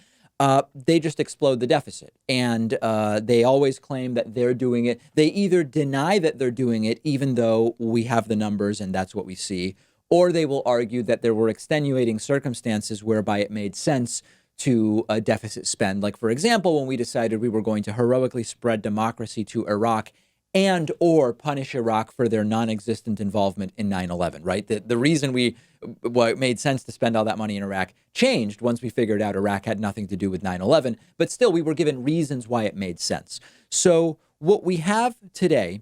they just explode the deficit. And they always claim that they're doing it. They either deny that they're doing it, even though we have the numbers and that's what we see, or they will argue that there were extenuating circumstances whereby it made sense to deficit spend. Like, for example, when we decided we were going to heroically spread democracy to Iraq and or punish Iraq for their non-existent involvement in 9/11, right? The reason why it made sense to spend all that money in Iraq changed once we figured out Iraq had nothing to do with 9/11, but still we were given reasons why it made sense. So what we have today,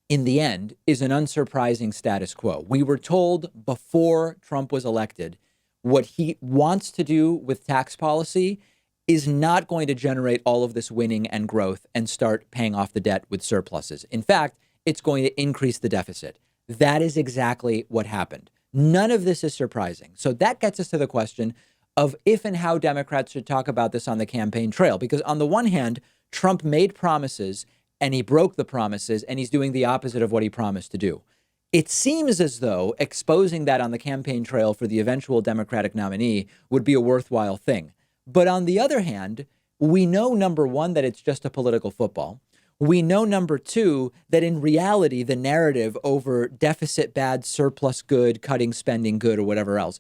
in the end, is an unsurprising status quo. We were told before Trump was elected what he wants to do with tax policy is not going to generate all of this winning and growth and start paying off the debt with surpluses. In fact, it's going to increase the deficit. That is exactly what happened. None of this is surprising. So that gets us to the question of if and how Democrats should talk about this on the campaign trail. Because on the one hand, Trump made promises and he broke the promises and he's doing the opposite of what he promised to do. It seems as though exposing that on the campaign trail for the eventual Democratic nominee would be a worthwhile thing. But on the other hand, we know, number one, that it's just a political football. We know, number two, that in reality, the narrative over deficit bad, surplus good, cutting spending good, or whatever else,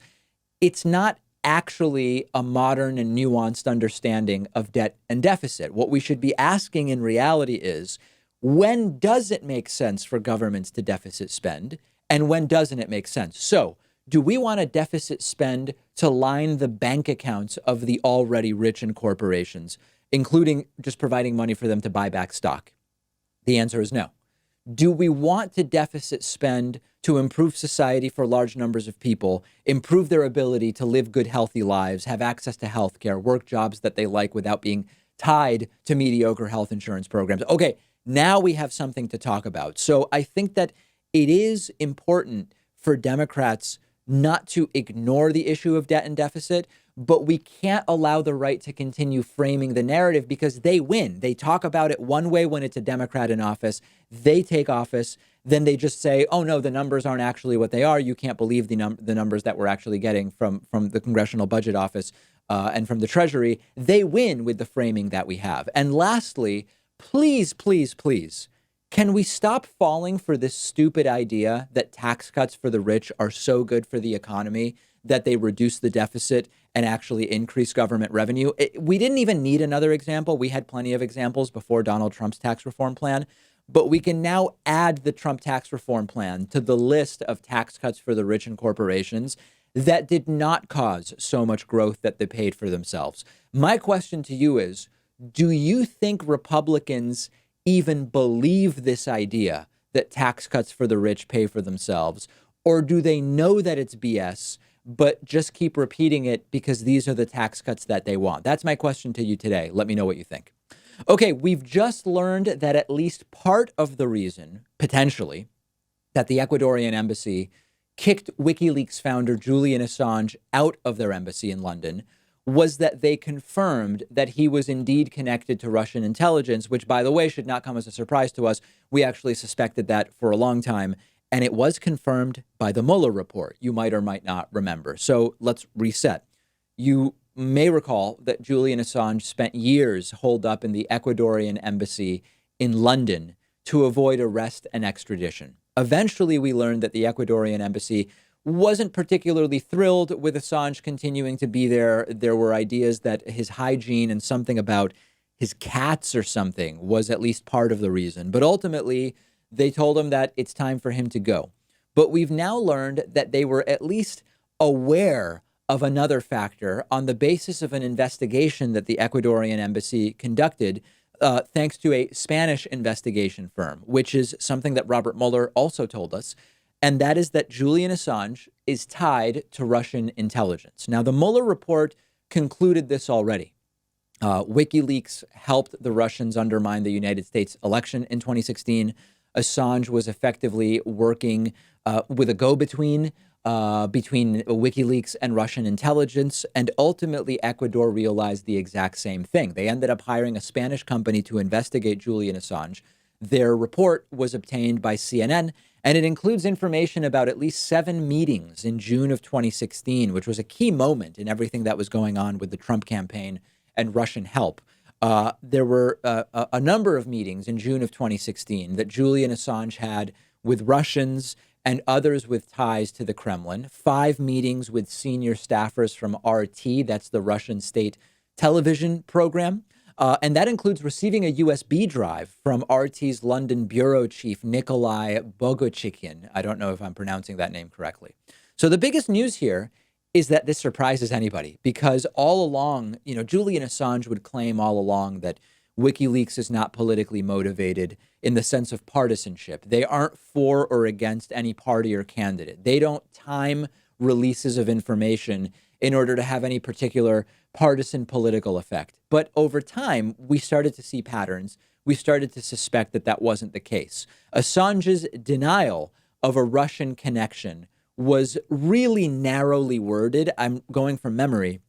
it's not actually a modern and nuanced understanding of debt and deficit. What we should be asking in reality is, when does it make sense for governments to deficit spend? And when doesn't it make sense? So do we want a deficit spend to line the bank accounts of the already rich and corporations, including just providing money for them to buy back stock? The answer is no. Do we want to deficit spend to improve society for large numbers of people, improve their ability to live good, healthy lives, have access to health care, work jobs that they like without being tied to mediocre health insurance programs? Okay, now we have something to talk about. So I think that it is important for Democrats not to ignore the issue of debt and deficit, but we can't allow the right to continue framing the narrative because they win. They talk about it one way when it's a Democrat in office. They take office. Then they just say, oh, no, the numbers aren't actually what they are. You can't believe the numbers that we're actually getting from the Congressional Budget Office and from the Treasury. They win with the framing that we have. And lastly, please, please, please, can we stop falling for this stupid idea that tax cuts for the rich are so good for the economy that they reduce the deficit and actually increase government revenue? We didn't even need another example. We had plenty of examples before Donald Trump's tax reform plan, but we can now add the Trump tax reform plan to the list of tax cuts for the rich and corporations that did not cause so much growth that they paid for themselves. My question to you is, do you think Republicans even believe this idea that tax cuts for the rich pay for themselves? Or do they know that it's BS, but just keep repeating it because these are the tax cuts that they want? That's my question to you today. Let me know what you think. Okay, we've just learned that at least part of the reason, potentially, that the Ecuadorian embassy kicked WikiLeaks founder Julian Assange out of their embassy in London was that they confirmed that he was indeed connected to Russian intelligence, which, by the way, should not come as a surprise to us. We actually suspected that for a long time, and it was confirmed by the Mueller report. You might or might not remember. So let's reset. You may recall that Julian Assange spent years holed up in the Ecuadorian embassy in London to avoid arrest and extradition. Eventually, we learned that the Ecuadorian embassy wasn't particularly thrilled with Assange continuing to be there. There were ideas that his hygiene and something about his cats or something was at least part of the reason. But ultimately, they told him that it's time for him to go. But we've now learned that they were at least aware of another factor on the basis of an investigation that the Ecuadorian embassy conducted, thanks to a Spanish investigation firm, which is something that Robert Mueller also told us. And that is that Julian Assange is tied to Russian intelligence. Now, the Mueller report concluded this already. WikiLeaks helped the Russians undermine the United States election in 2016. Assange was effectively working with a go-between between WikiLeaks and Russian intelligence. And ultimately, Ecuador realized the exact same thing. They ended up hiring a Spanish company to investigate Julian Assange. Their report was obtained by CNN, and it includes information about at least 7 meetings in June of 2016, which was a key moment in everything that was going on with the Trump campaign and Russian help. There were a number of meetings in June of 2016 that Julian Assange had with Russians and others with ties to the Kremlin. 5 meetings with senior staffers from RT, that's the Russian state television program. And that includes receiving a USB drive from RT's London bureau chief, Nikolai Bogochikin. I don't know if I'm pronouncing that name correctly. So the biggest news here is that this surprises anybody, because all along, Julian Assange would claim all along that WikiLeaks is not politically motivated in the sense of partisanship. They aren't for or against any party or candidate. They don't time releases of information in order to have any particular partisan political effect. But over time, we started to see patterns. We started to suspect that that wasn't the case. Assange's denial of a Russian connection was really narrowly worded. I'm going from memory,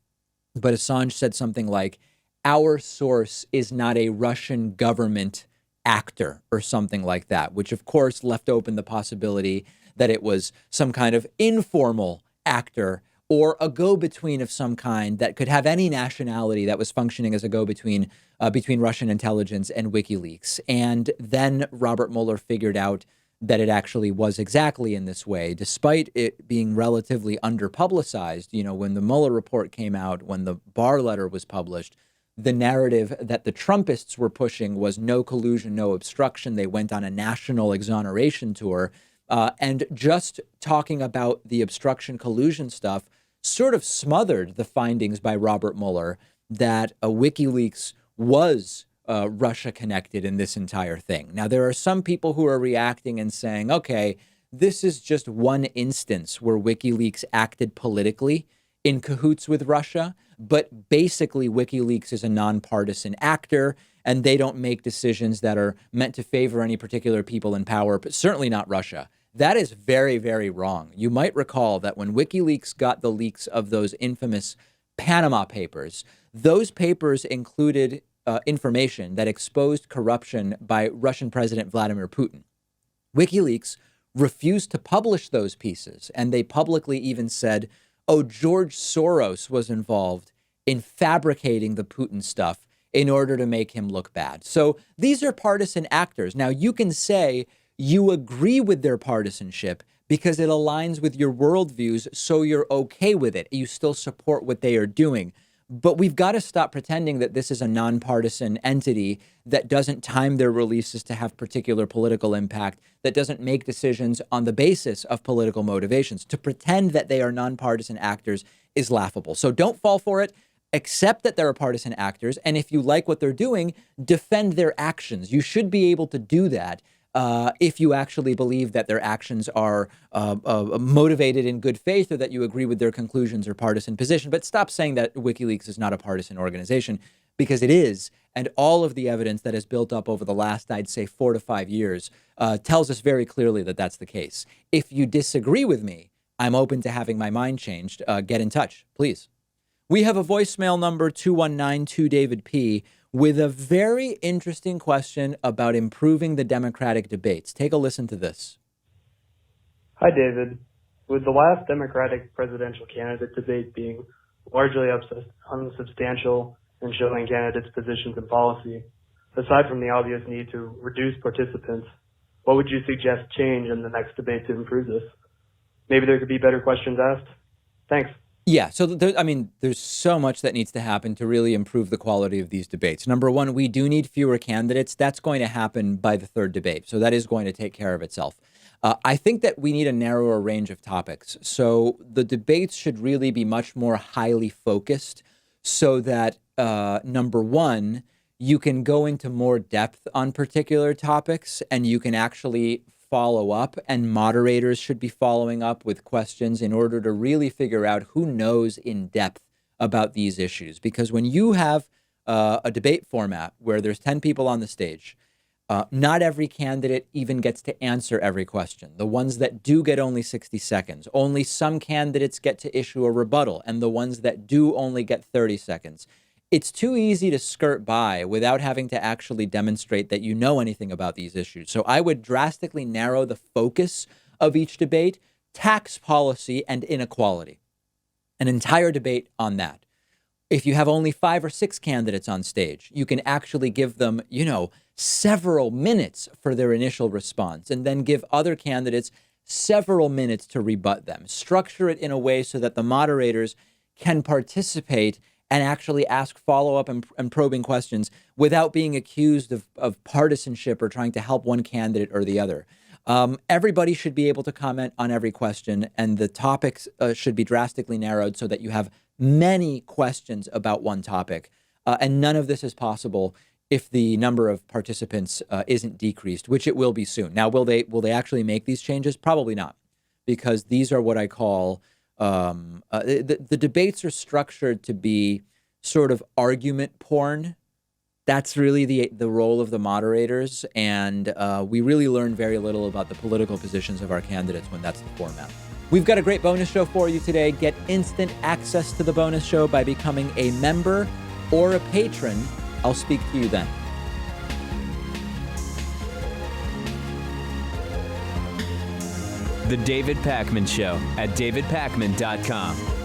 but Assange said something like, our source is not a Russian government actor or something like that, which of course left open the possibility that it was some kind of informal actor or a go-between of some kind that could have any nationality that was functioning as a go-between between Russian intelligence and WikiLeaks. And then Robert Mueller figured out that it actually was exactly in this way, despite it being relatively underpublicized. You know, when the Mueller report came out, when the Barr letter was published, the narrative that the Trumpists were pushing was no collusion, no obstruction. They went on a national exoneration tour. And just talking about the obstruction collusion stuff sort of smothered the findings by Robert Mueller that WikiLeaks was Russia connected in this entire thing. Now, there are some people who are reacting and saying, okay, this is just one instance where WikiLeaks acted politically in cahoots with Russia, but basically WikiLeaks is a nonpartisan actor and they don't make decisions that are meant to favor any particular people in power, but certainly not Russia. That is very, very wrong. You might recall that when WikiLeaks got the leaks of those infamous Panama Papers, those papers included information that exposed corruption by Russian President Vladimir Putin. WikiLeaks refused to publish those pieces, and they publicly even said, oh, George Soros was involved in fabricating the Putin stuff in order to make him look bad. So these are partisan actors. Now, you can say you agree with their partisanship because it aligns with your worldviews, so you're okay with it. You still support what they are doing. But we've got to stop pretending that this is a nonpartisan entity that doesn't time their releases to have particular political impact, that doesn't make decisions on the basis of political motivations. To pretend that they are nonpartisan actors is laughable. So don't fall for it. Accept that they're partisan actors. And if you like what they're doing, defend their actions. You should be able to do that if you actually believe that their actions are motivated in good faith or that you agree with their conclusions or partisan position. But stop saying that WikiLeaks is not a partisan organization, because it is. And all of the evidence that has built up over the last, I'd say, 4 to 5 years tells us very clearly that that's the case. If you disagree with me, I'm open to having my mind changed. Get in touch, please. We have a voicemail number 2192-DAVID-P with a very interesting question about improving the Democratic debates. Take a listen to this. Hi, David. With the last Democratic presidential candidate debate being largely unsubstantial and showing candidates' positions and policy, aside from the obvious need to reduce participants, what would you suggest change in the next debate to improve this? Maybe there could be better questions asked? Thanks. Yeah, so there's so much that needs to happen to really improve the quality of these debates. Number one, we do need fewer candidates. That's going to happen by the third debate. So that is going to take care of itself. I think that we need a narrower range of topics. So the debates should really be much more highly focused so that, number one, you can go into more depth on particular topics and you can actually follow up, and moderators should be following up with questions in order to really figure out who knows in depth about these issues. Because when you have a debate format where there's 10 people on the stage, not every candidate even gets to answer every question. The ones that do get only 60 seconds. Only some candidates get to issue a rebuttal, and the ones that do only get 30 seconds. It's too easy to skirt by without having to actually demonstrate that you know anything about these issues. So I would drastically narrow the focus of each debate: tax policy and inequality. An entire debate on that. If you have only 5 or 6 candidates on stage, you can actually give them, several minutes for their initial response, and then give other candidates several minutes to rebut them. Structure it in a way so that the moderators can participate and actually ask follow-up and probing questions without being accused of partisanship or trying to help one candidate or the other. Everybody should be able to comment on every question, and the topics should be drastically narrowed so that you have many questions about one topic. And none of this is possible if the number of participants isn't decreased, which it will be soon. Now, will they actually make these changes? Probably not, because these are what I call the debates are structured to be sort of argument porn, That's really the role of the moderators, and we really learn very little about the political positions of our candidates when that's the format. We've got a great bonus show for you today. Get instant access to the bonus show by becoming a member or a patron. I'll speak to you then. The David Pakman Show at davidpakman.com.